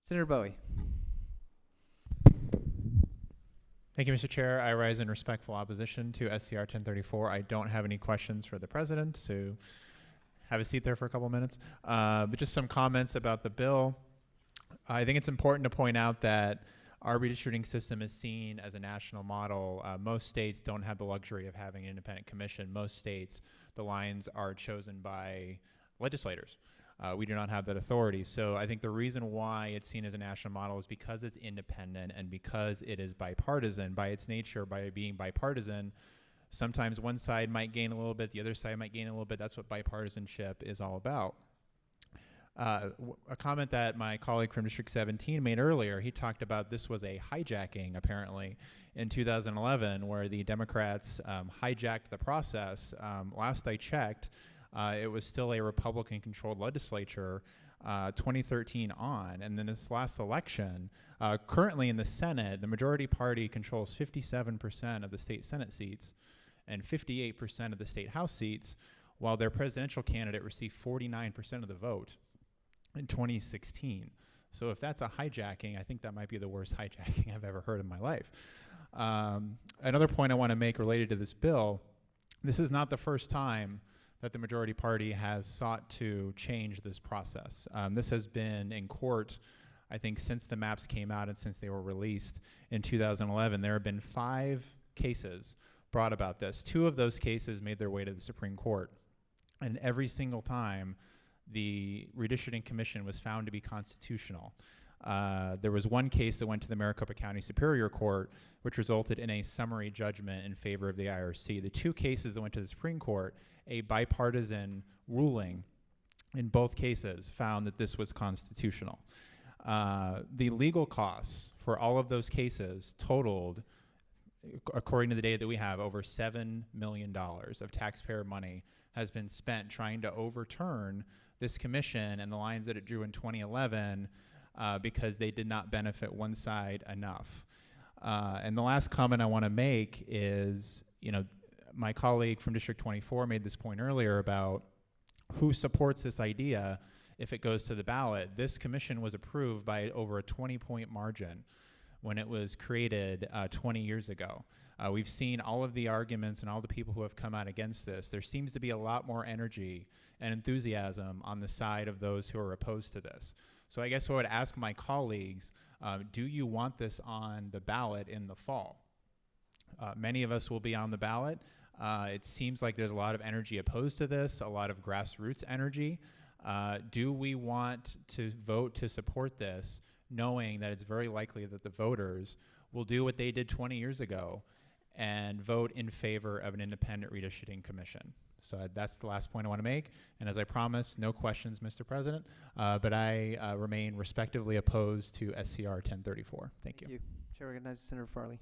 Senator Bowie. Thank you, Mr. Chair. I rise in respectful opposition to SCR 1034. I don't have any questions for the president, so have a seat there for a couple minutes. But just some comments about the bill. I think it's important to point out that our redistricting system is seen as a national model. Most states don't have the luxury of having an independent commission. Most states, the lines are chosen by legislators. We do not have that authority. So I think the reason why it's seen as a national model is because it's independent and because it is bipartisan. By its nature, by being bipartisan, sometimes one side might gain a little bit, the other side might gain a little bit. That's what bipartisanship is all about. A comment that my colleague from District 17 made earlier, he talked about this was a hijacking, apparently, in 2011, where the Democrats hijacked the process. Last I checked, it was still a Republican-controlled legislature 2013 on. And then this last election, currently in the Senate, the majority party controls 57% of the state Senate seats and 58% of the state House seats, while their presidential candidate received 49% of the vote in 2016. So if that's a hijacking, I think that might be the worst hijacking I've ever heard in my life. Another point I want to make related to this bill, this is not the first time that the majority party has sought to change this process. This has been in court, I think, since the maps came out and since they were released in 2011. There have been 5 cases brought about this. 2 of those cases made their way to the Supreme Court. And every single time, the Redistricting Commission was found to be constitutional. There was one case that went to the Maricopa County Superior Court, which resulted in a summary judgment in favor of the IRC. The 2 cases that went to the Supreme Court, a bipartisan ruling in both cases found that this was constitutional. The legal costs for all of those cases totaled, according to the data that we have, over $7 million of taxpayer money has been spent trying to overturn this commission and the lines that it drew in 2011 because they did not benefit one side enough. And the last comment I want to make is, my colleague from District 24 made this point earlier about who supports this idea if it goes to the ballot. This commission was approved by over a 20-point margin when it was created 20 years ago. We've seen all of the arguments and all the people who have come out against this. There seems to be a lot more energy and enthusiasm on the side of those who are opposed to this. So I guess I would ask my colleagues, do you want this on the ballot in the fall? Many of us will be on the ballot. It seems like there's a lot of energy opposed to this, a lot of grassroots energy. Do we want to vote to support this, knowing that it's very likely that the voters will do what they did 20 years ago and vote in favor of an independent redistricting commission? So that's the last point I want to make. And as I promised, no questions, Mr. President, but I remain respectively opposed to SCR 1034. Thank you. Chair recognizes Senator Farley.